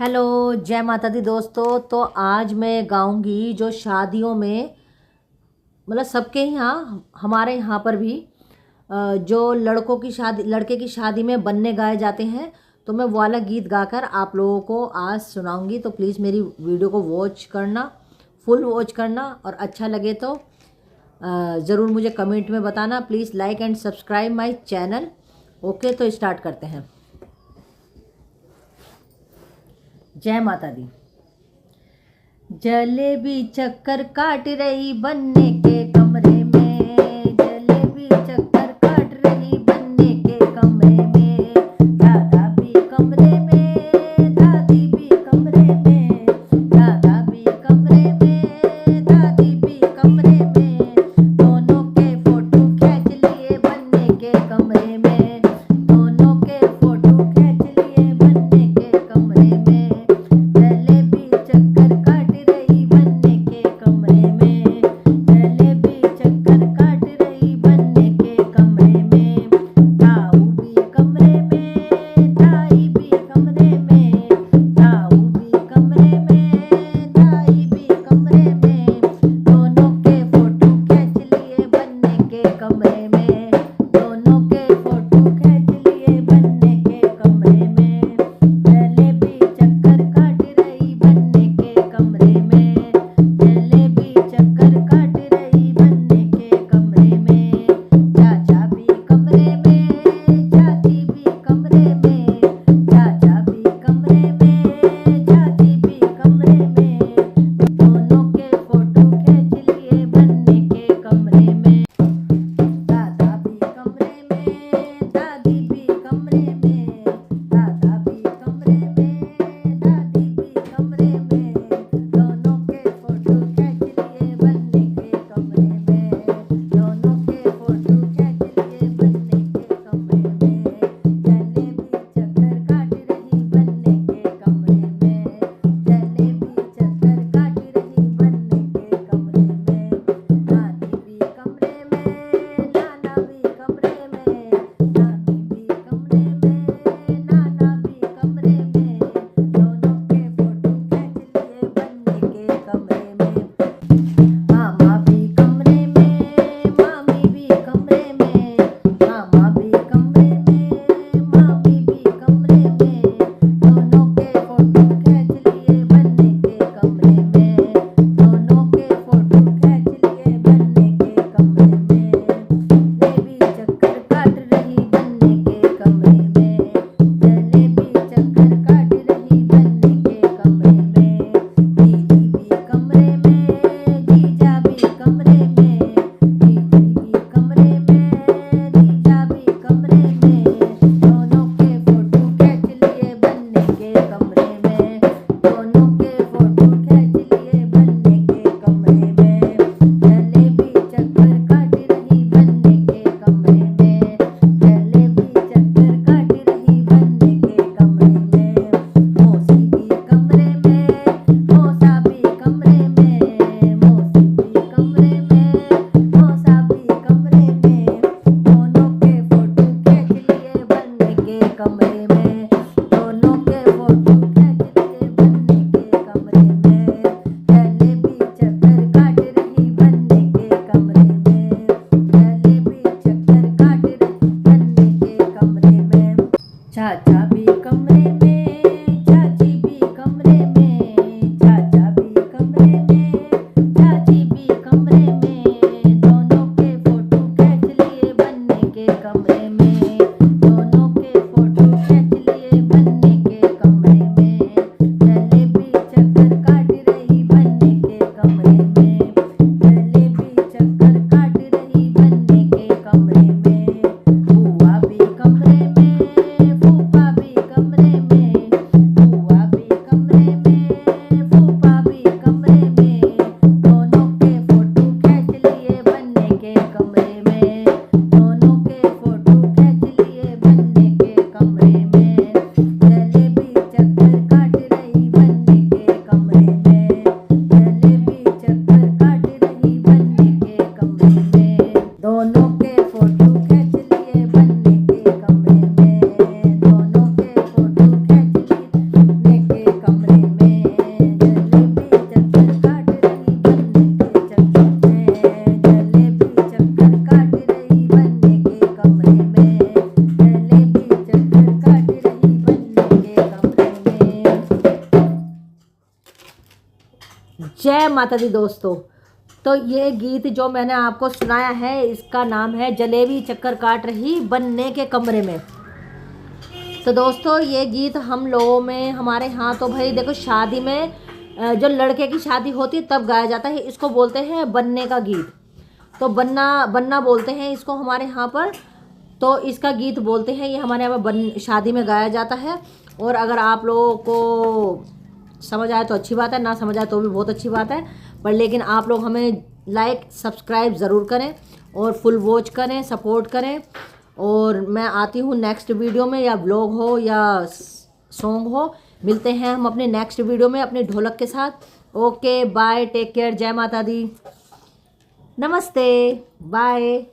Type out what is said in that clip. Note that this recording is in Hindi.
हेलो, जय माता दी दोस्तों। तो आज मैं गाऊंगी जो शादियों में मतलब सबके यहाँ, हमारे यहाँ पर भी जो लड़के की शादी में बनने गाए जाते हैं, तो मैं वो वाला गीत गाकर आप लोगों को आज सुनाऊंगी। तो प्लीज़ मेरी वीडियो को वॉच करना, फुल वॉच करना, और अच्छा लगे तो ज़रूर मुझे कमेंट में बताना। Please like and subscribe my channel. Okay, तो स्टार्ट करते हैं। जय माता दी। जलेबी चक्कर काट रही बनने के कमरे में, जलेबी चक्कर काट रही बनने के कमरे में, दादा भी कमरे में, दादी भी कमरे में, दादा भी कमरे में, दादी भी कमरे में, दोनों के फोटो खींच लिए बनने के कमरे में, दोनों के फोटो खींच लिए बनने के कमरे में, जलेबी चक्कर काट रही बनने के कमरे में, जलेबी चक्कर काट रही बनने के कमरे में, ताऊ भी कमरे में, ताई भी कमरे में, ताऊ भी कमरे में, ताई भी कमरे में, दोनों के फोटो खींच लिए बनने के कमरे में, दोनों के फोटो खींच लिए बनने के कमरे में, जलेबी चक्कर काट रही बनने के कमरे में, जलेबी चक्कर काट रही बनने के कमरे में, चाचा भी कमरे में, चाची भी कमरे में, चाचा भी कमरे में, चाची भी कमरे में, दोनों के फोटो खींच लिए बनने के कमरे में, दादा माता दी दोस्तों। तो ये गीत जो मैंने आपको सुनाया है इसका नाम है जलेबी चक्कर काट रही बनने के कमरे में। तो दोस्तों ये गीत हम लोगों में हमारे यहाँ तो भाई देखो शादी में जो लड़के की शादी होती है तब गाया जाता है। इसको बोलते हैं बनने का गीत। तो बनना बनना बोलते हैं इसको हमारे यहाँ पर। तो इसका गीत बोलते हैं, ये हमारे यहाँ पर शादी में गाया जाता है। और अगर आप लोगों को समझ आए तो अच्छी बात है, ना समझ आए तो भी बहुत अच्छी बात है। पर लेकिन आप लोग हमें लाइक सब्सक्राइब ज़रूर करें और फुल वॉच करें, सपोर्ट करें। और मैं आती हूँ नेक्स्ट वीडियो में, या ब्लॉग हो या सॉन्ग हो। मिलते हैं हम अपने नेक्स्ट वीडियो में अपने ढोलक के साथ। ओके बाय, टेक केयर, जय माता दी, नमस्ते, बाय।